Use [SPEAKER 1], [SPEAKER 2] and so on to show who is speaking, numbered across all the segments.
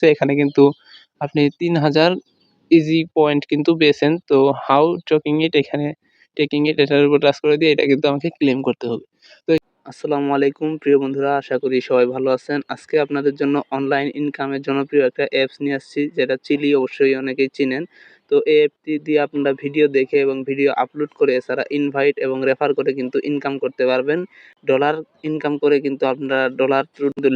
[SPEAKER 1] তো এখানে কিন্তু আপনি 3000 ইজি পয়েন্ট কিন্তু পেয়েছেন। তো হাউ টেকিং ইট এটার উপর টাচ করে দিয়ে এটা কিন্তু আমাকে ক্লেম করতে হবে। তো আসসালামু আলাইকুম প্রিয় বন্ধুরা, আশা করি সবাই ভালো আছেন। আজকে আপনাদের জন্য অনলাইন ইনকামের জনপ্রিয় একটা অ্যাপস নিয়ে আসছি, যেটা চিলি, অবশ্যই অনেকেই চিনেন। তো এই অ্যাপটি দিয়ে আপনারা ভিডিও দেখে এবং ভিডিও আপলোড করে, এছাড়া ইনভাইট এবং রেফার করে কিন্তু ইনকাম করতে পারবেন। ডলার ইনকাম করে কিন্তু আপনারা ডলার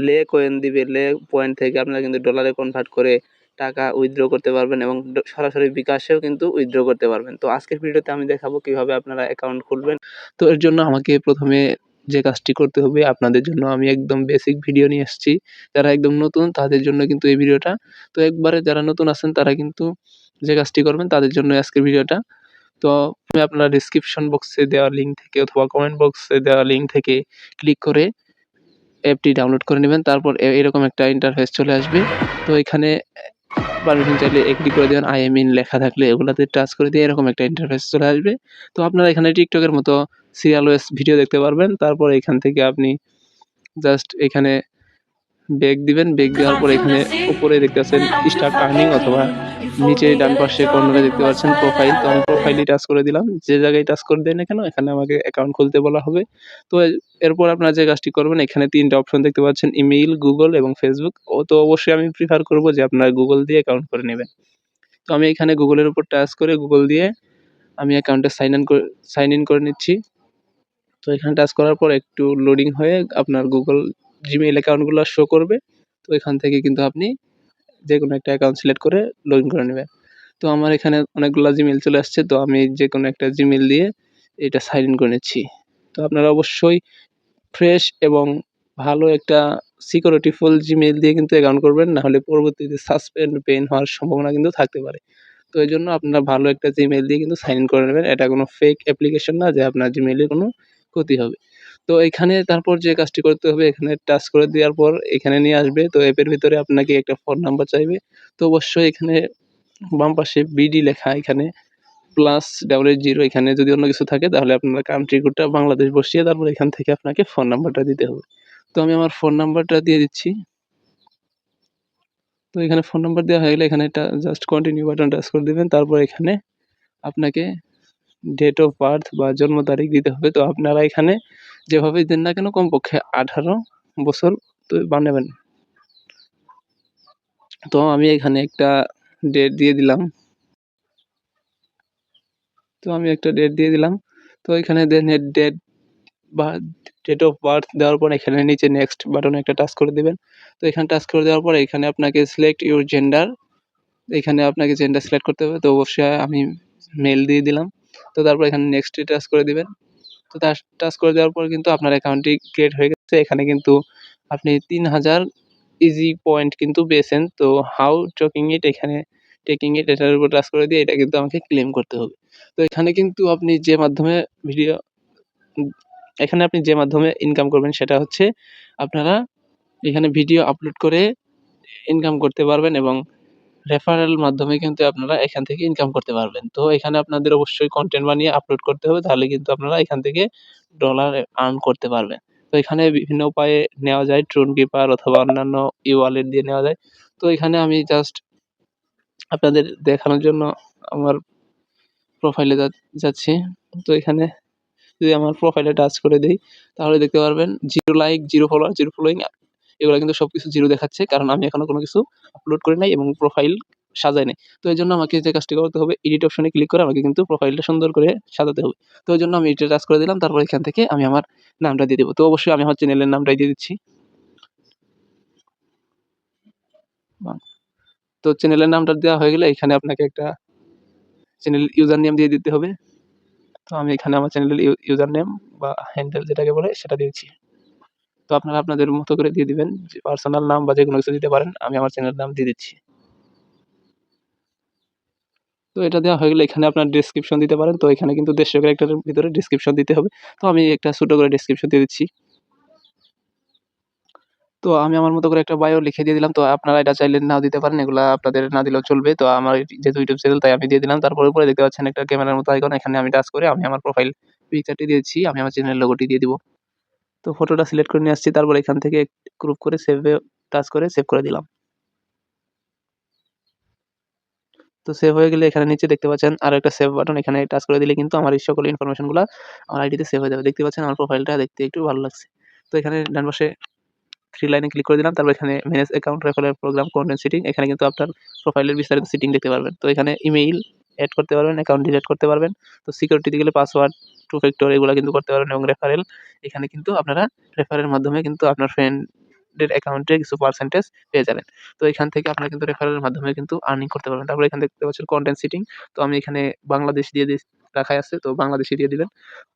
[SPEAKER 1] লে কয়েন দিবে, লে পয়েন্ট থেকে আপনারা কিন্তু ডলারে কনভার্ট করে টাকা উইথড্র করতে পারবেন এবং সরাসরি বিকাশেও কিন্তু উইথড্র করতে পারবেন। তো আজকের ভিডিওতে আমি দেখাবো কিভাবে আপনারা অ্যাকাউন্ট খুলবেন। তো এর জন্য আমাকে প্রথমে যে কাজটি করতে হবে, আপনাদের জন্য আমি একদম বেসিক ভিডিও নিয়ে এসেছি। যারা একদম নতুন তাদের জন্য কিন্তু এই ভিডিওটা। তো একবারে যারা নতুন আছেন তারা কিন্তু যে কাজটি করবেন তাদের জন্য আজকের ভিডিওটা। তো আপনারা ডেসক্রিপশন বক্সে দেওয়া লিঙ্ক থেকে অথবা কমেন্ট বক্সে দেওয়া লিঙ্ক থেকে ক্লিক করে অ্যাপটি ডাউনলোড করে নেবেন। তারপর এরকম একটা ইন্টারফেস চলে আসবে। তো এখানে পারমিশন চাইলে এগ্রি করে দেবেন। আই এম ইন লেখা থাকলে ওগুলাতে টাচ করে দিয়ে এরকম একটা ইন্টারফেস চলে আসবে। তো আপনারা এখানে টিকটকের মতো সিরিয়াল ওয়াইজ ভিডিও দেখতে পারবেন। তারপর এখান থেকে আপনি জাস্ট এখানে ব্যাক দিবেন। ব্যাক দেওয়ার পর এখানে উপরে দেখতে পাচ্ছেন স্টার্ট আর্নিং, অথবা নিচে ডান পাশে কর্নারে দেখতে পাচ্ছেন প্রোফাইল। তো আমি প্রোফাইলই টাচ করে দিলাম। যে জায়গায় টাচ করে দেন না কেন, এখানে আমাকে অ্যাকাউন্ট খুলতে বলা হবে। তো এরপর আপনারা যে কাজটি করবেন, এখানে ৩ টা অপশন দেখতে পাচ্ছেন, ইমেইল, গুগল এবং ফেসবুক। তো অবশ্যই আমি প্রিফার করব যে আপনারা গুগল দিয়ে অ্যাকাউন্ট করে নেবেন। তো আমি এখানে গুগলের উপর টাচ করে গুগল দিয়ে আমি অ্যাকাউন্টে সাইন ইন করে নিচ্ছি। তো এখানে টাচ করার পর একটু লোডিং হয়ে আপনার গুগল জিমেইল অ্যাকাউন্টগুলো শো করবে। তো এখান থেকে কিন্তু আপনি যেকোনো একটা অ্যাকাউন্ট সিলেক্ট করে লগইন করে নেবেন। তো আমার এখানে অনেকগুলা জিমেইল চলে আসছে। তো আমি যেকোনো একটা জিমেইল দিয়ে এটা সাইন ইন করে নিচ্ছি। তো আপনারা অবশ্যই ফ্রেশ এবং ভালো একটা সিকিউরিটিফুল জিমেইল দিয়ে কিন্তু অ্যাকাউন্ট করবেন। না হলে পরবর্তীতে সাসপেন্ড পেইন হওয়ার সম্ভাবনা কিন্তু থাকতে পারে। তো এজন্য আপনারা ভালো একটা জিমেইল দিয়ে কিন্তু সাইন ইন করে নেবেন। এটা কোনো ফেক অ্যাপ্লিকেশন না যে আপনার জিমেইলের কোনো ক্ষতি হবে। তো এখানে তারপর যে কাজটি করতে হবে, এখানে টাচ করে দেওয়ার পর এখানে নিয়ে আসবে। তো অ্যাপের ভিতরে আপনাকে একটা ফোন নাম্বার চাইবে। তো অবশ্যই এখানে বাম পাশে বিডি লেখা, এখানে +00, এখানে যদি অন্য কিছু থাকে তাহলে আপনার কান্ট্রি কোডটা বাংলাদেশ বসিয়ে তারপর এখান থেকে আপনাকে ফোন নাম্বারটা দিতে হবে। তো আমি আমার ফোন নাম্বারটা দিয়ে দিচ্ছি। তো এখানে ফোন নাম্বার দেওয়া হয়ে গেলে এখানে জাস্ট কন্টিনিউ বাটন টাচ করে দিবেন। তারপর এখানে আপনাকে ডেট অফ বার্থ বা জন্ম তারিখ দিতে হবে। তো আপনারা এখানে যেভাবেই দেন না কেন কমপক্ষে 18 বছর তো বানাবেন। তো আমি এখানে একটা ডেট দিয়ে দিলাম। তো এখানে ডেট বা ডেট অফ বার্থ দেওয়ার পর এখানে নিচে নেক্সট বাটনে একটা টাচ করে দিবেন। তো এখানে টাচ করে দেওয়ার পর এখানে আপনাকে সিলেক্ট ইউর জেন্ডার, এখানে আপনাকে জেন্ডার সিলেক্ট করতে হবে। তো অবশ্যই আমি মেল দিয়ে দিলাম। তো তারপর এখানে নেক্সটে টাচ করে দিবেন। তো টাচ করে দেওয়ার পর কিন্তু আপনার অ্যাকাউন্টটি ক্রিয়েট হয়ে গেছে। এখানে কিন্তু আপনি 3000 ইজি পয়েন্ট কিন্তু পেয়েছেন। তো হাউ টেকিং ইট এটার উপর টাচ করে দিয়ে এটা কিন্তু আমাকে ক্লেম করতে হবে। তো এখানে কিন্তু আপনি যে মাধ্যমে ভিডিও এখানে আপনি যে মাধ্যমে ইনকাম করবেন সেটা হচ্ছে আপনারা এখানে ভিডিও আপলোড করে ইনকাম করতে পারবেন এবং রেফারেল মাধ্যমে কিন্তু আপনারা এখান থেকে ইনকাম করতে পারবেন। তো এখানে আপনাদের অবশ্যই কনটেন্ট বানিয়ে আপলোড করতে হবে, তাহলে কিন্তু আপনারা এখান থেকে ডলার আর্ন করতে পারবেন। তো এখানে বিভিন্ন উপায়ে নেওয়া যায়, ট্রোন কিপার অথবা অন্যান্য ই-ওয়ালেট দিয়ে নেওয়া যায়। তো এখানে আমি জাস্ট আপনাদের দেখানোর জন্য আমার প্রোফাইলে যাচ্ছি। তো এখানে যদি আমার প্রোফাইলে টাচ করে দেই তাহলে দেখতে পারবেন 0 লাইক, 0 ফলোয়ার, 0 ফলোইং, এগুলা কিন্তু সবকিছু 0 দেখাচ্ছে, কারণ আমি এখনো কোনো কিছু আপলোড করি নাই এবং প্রোফাইল সাজাই নাই। তো এজন্য আমাকে যে কাজটি করতে হবে, এডিট অপশনে ক্লিক করে আমাকে কিন্তু প্রোফাইলটা সুন্দর করে সাজাতে হবে। তো এজন্য আমি এটা টাচ করে দিলাম। তারপর এখান থেকে আমি আমার নামটা দিয়ে দেব। তো অবশ্যই আমি আমার চ্যানেলের নামটাই দিয়ে দিচ্ছি। তো চ্যানেলের নামটা দেওয়া হয়ে গেলে এখানে আপনাকে একটা চ্যানেল ইউজার নেম দিয়ে দিতে হবে। তো আমি এখানে আমার চ্যানেলের ইউজার নেম বা হ্যান্ডেল যেটাকে বলে সেটা দিয়েছি। তো আপনারা আপনাদের মতো করে দিয়ে দিবেন, যে পার্সোনাল নাম বা যেকোনো কিছু দিতে পারেন। আমি আমার চ্যানেলের নাম দিয়ে দিচ্ছি। তো এটা দেওয়া হয়ে গেলে এখানে আপনার ডেসক্রিপশন দিতে পারেন। তো এখানে কিন্তু 150 ক্যারেক্টারের ভিতরে ডেসক্রিপশন দিতে হবে। তো আমি একটা ছোট করে ডেসক্রিপশন দিয়ে দিচ্ছি। তো আমি আমার মতো করে একটা বায়ো লিখে দিয়ে দিলাম। তো আপনারা এটা চাইলে নাও দিতে পারেন, এগুলা আপনাদের না দিলেও চলবে। তো আমার যেহেতু ইউটিউব চ্যানেল তাই আমি দিয়ে দিলাম। তারপর উপরে দেখতে পাচ্ছেন একটা ক্যামেরার মতো আইকন, এখানে আমি টাচ করে আমি আমার প্রোফাইল পিকচারটি দিয়েছি, আমি আমার চ্যানেলের লোগোটি দিয়ে দিব। তো ফটোটা সিলেক্ট করে নিয়ে আসছি। তারপর এখান থেকে গ্রুপ করে সেভে টাচ করে সেভ করে দিলাম। তো সেভ হয়ে গেলে এখানে নিচে দেখতে পাচ্ছেন আরো একটা সেভ বাটন, এখানে টাচ করে দিলে কিন্তু আমার এই সকল ইনফরমেশনগুলা আমার আইডিতে সেভ হয়ে যাবে। দেখতে পাচ্ছেন আমার প্রোফাইলটা দেখতে একটু ভালো লাগছে। তো এখানে ডান পাশে 3 লাইনে ক্লিক করে দিলাম। তারপর এখানে manage account, referral program, content setting, এখানে কিন্তু আপনার প্রোফাইলের বিস্তারিত সেটিং দেখতে পারবেন। তো এখানে ইমেইল এড করতে পারবেন, অ্যাকাউন্ট ডিলিট করতে পারবেন। তো সিকিউরিটিতে গেলে পাসওয়ার্ড, টু ফ্যাক্টর এগুলা কিন্তু করতে পারবেন এবং রেফারেল, এখানে কিন্তু আপনারা রেফারের মাধ্যমে কিন্তু আপনার ফ্রেন্ডের অ্যাকাউন্টে কিছু পার্সেন্টেজ পেয়ে যাবেন। তো এখান থেকে আপনারা কিন্তু রেফারেলের মাধ্যমে কিন্তু আর্নিং করতে পারবেন। তারপরে এখানে দেখতে পাচ্ছেন কনটেন্ট সেটিং, তো আমি এখানে বাংলাদেশ দিয়ে রাখাই আছে, তো বাংলাদেশী দিয়ে দিবেন।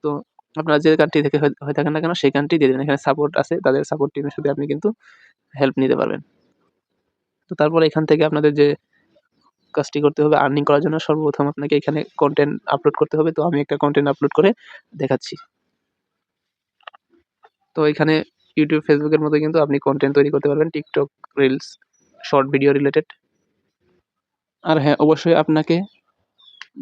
[SPEAKER 1] তো আপনারা যে কান্ট্রি থেকে হয়ে থাকেন না কেন সেই কান্ট্রি দিয়ে দিবেন। এখানে সাপোর্ট আছে, তাদের সাপোর্ট টিমের সাথে আপনি কিন্তু হেল্প নিতে পারবেন। তো তারপরে এখান থেকে আপনাদের যে কাজটি করতে হবে আর্নিং করার জন্য, সর্বপ্রথম আপনাকে এখানে কনটেন্ট আপলোড করতে হবে। তো আমি একটা কনটেন্ট আপলোড করে দেখাচ্ছি। তো এখানে ইউটিউব, ফেসবুকের মতো কিন্তু আপনি কনটেন্ট তৈরি করতে পারবেন, TikTok, reels, short video related. আর হ্যাঁ, অবশ্যই আপনাকে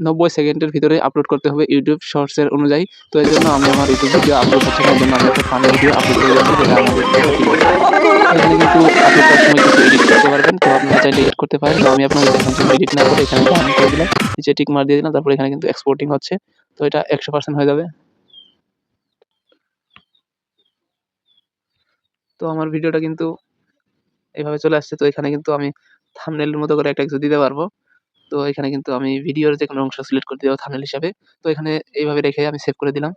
[SPEAKER 1] 90 সেকেন্ডের ভিতরে আপলোড করতে হবে ইউটিউব শর্টস এর অনুযায়ী। তো এর জন্য আমি আমার ইউটিউব ভিডিও আপলোড হচ্ছে না, এর জন্য আমি একটা ফানি ভিডিও আপলোড করে দিচ্ছি, যেটা আমাদের এখানে কিন্তু আপলোড করার সময় কিছু এডিট করতে পারবেন। তো আপনারা চাইলে এডিট করতে পারেন। তো আমি আপনাদের দেখাচ্ছি এডিট না করে এখানে ডান করে দিলাম, নিচে টিক মার দিয়ে দিলাম। তারপর এখানে কিন্তু এক্সপোর্টিং হচ্ছে, তো এটা 100% হয়ে যাবে। তো আমার ভিডিওটা কিন্তু এভাবে চলে আসছে। তো এখানে কিন্তু আমি থাম্বনেলের মতো করে একটা কিছু দিতে পারবো। তো এখানে কিন্তু আমি ভিডিওর যেকোনো অংশ সিলেক্ট করে দেবো থাম্বনেল হিসাবে। তো এখানে এইভাবে রেখে আমি সেভ করে দিলাম।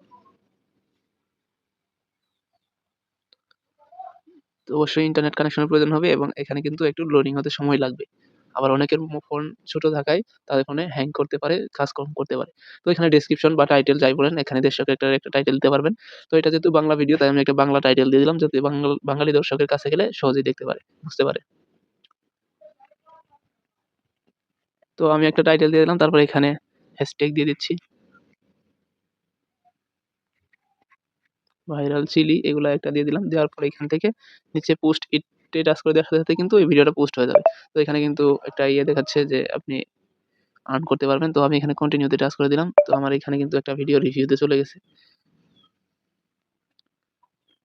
[SPEAKER 1] তো অবশ্যই ইন্টারনেট কানেকশনের প্রয়োজন হবে এবং এখানে কিন্তু একটু লোডিং হতে সময় লাগবে। আবার অনেকের ফোন ছোট থাকায় তাদের ফোনে হ্যাং করতে পারে, কাজ কম করতে পারে। তো এখানে ডেসক্রিপশন বা টাইটেল যাই বলেন, এখানে দর্শকের একটা টাইটেল দিতে পারবেন। তো এটা যেহেতু বাংলা ভিডিও, তাই আমি একটা বাংলা টাইটেল দিয়ে দিলাম, যাতে বাঙালি দর্শকের কাছে গেলে সহজেই দেখতে পারে, বুঝতে পারে। তো আমি একটা টাইটেল দিয়ে দিলাম, তারপর এখানে হ্যাশট্যাগ দিয়ে দিচ্ছি, ভাইরাল চিলি এগুলা একটা দিয়ে দিলাম। দেওয়ার পরে এখান থেকে নিচে পোস্ট ইটে টাচ করে দেওয়ার সাথে সাথে কিন্তু এই ভিডিওটা পোস্ট হয়ে যাবে। তো এখানে কিন্তু একটা দেখাচ্ছে যে আপনি আর্ন করতে পারবেন। তো আমি এখানে কন্টিনিউতে টাচ করে দিলাম। তো আমার এখানে কিন্তু একটা ভিডিও রিভিউতে চলে গেছে।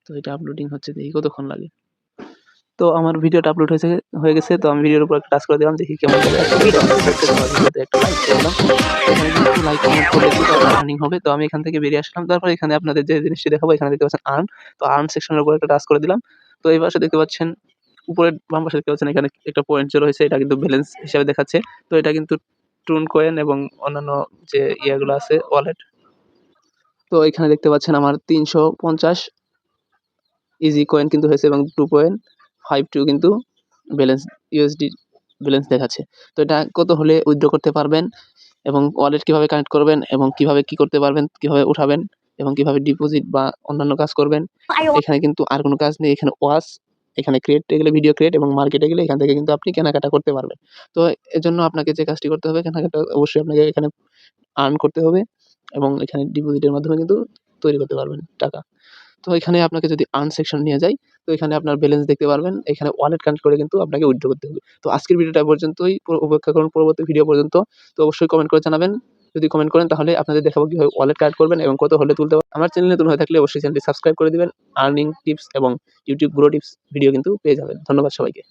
[SPEAKER 1] তো এটা আপলোডিং হচ্ছে, দেখি কতক্ষণ লাগে। তো আমার ভিডিওটা আপলোড হয়ে গেছে। তো আমি ভিডিওর উপর একটা টাচ করে দিলাম, দেখি কেমন দেখাচ্ছে। ভিডিওতে একটা লাইক করে দিলাম। এখানে কিন্তু লাইক কমেন্ট করলে কিন্তু আপনার আর্নিং হবে। তো আমি এখান থেকে বেরিয়ে আসলাম। তারপর এখানে আপনাদের যে জিনিসটি দেখাবো, এখানে দেখতে পাচ্ছেন আর্ন। তো আর্ন সেকশনের উপর একটা টাচ করে দিলাম। তো এই পাশে দেখতে পাচ্ছেন, উপরের বাম পাশে দেখতে পাচ্ছেন এখানে একটা পয়েন্ট জিরো হয়েছে, এটা কিন্তু ব্যালেন্স হিসাবে দেখাচ্ছে। তো এটা কিন্তু টুন কয়েন এবং অন্যান্য যে ইয়েগুলো আছে ওয়ালেট। তো এখানে দেখতে পাচ্ছেন আমার 350 ইজি কয়েন কিন্তু হয়েছে এবং 2.52 কিন্তু ব্যালেন্স, ইউএসডি ব্যালেন্স দেখাচ্ছে। তো এটা কত হলে উইথড্র করতে পারবেন এবং ওয়ালেট কিভাবে কানেক্ট করবেন এবং কিভাবে কি করতে পারবেন, কিভাবে উঠাবেন এবং কিভাবে ডিপোজিট বা অন্যান্য কাজ করবেন। এখানে কিন্তু আর কোনো কাজ নেই। এখানে ওয়াচ, এখানে ক্রিয়েটে গেলে ভিডিও ক্রিয়েট এবং মার্কেটে গেলে এখান থেকে কিন্তু আপনি কেনাকাটা করতে পারবেন। তো এজন্য আপনাকে যে কাজটি করতে হবে, কেনাকাটা অবশ্যই আপনাকে এখানে আর্ন করতে হবে এবং এখানে ডিপোজিটের মাধ্যমে কিন্তু তৈরি করতে পারবেন টাকা। তো এখানে আপনাকে যদি আর্ন সেকশন নিয়ে যাই, তো এখানে আপনার ব্যালেন্স দেখতে পারবেন। এখানে ওয়ালেট কানেক্ট করে কিন্তু আপনাকে উইথড্র করতে হবে। তো আজকের ভিডিওটা এ পর্যন্তই। অপেক্ষা করুন পরবর্তী ভিডিও পর্যন্ত। তো অবশ্যই কমেন্ট করে জানাবেন। যদি কমেন্ট করেন তাহলে আপনাদের দেখাবো কিভাবে ওয়ালেট কানেক্ট করবেন এবং কত হলে তুলতে পারবেন। আমার চ্যানেল নতুন হয়ে থাকলে অবশ্যই চ্যানেলটি সাবস্ক্রাইব করে দিবেন। আর্নিং টিপস এবং ইউটিউব গ্রো টিপস ভিডিও কিন্তু পেয়ে যাবেন। ধন্যবাদ সবাইকে।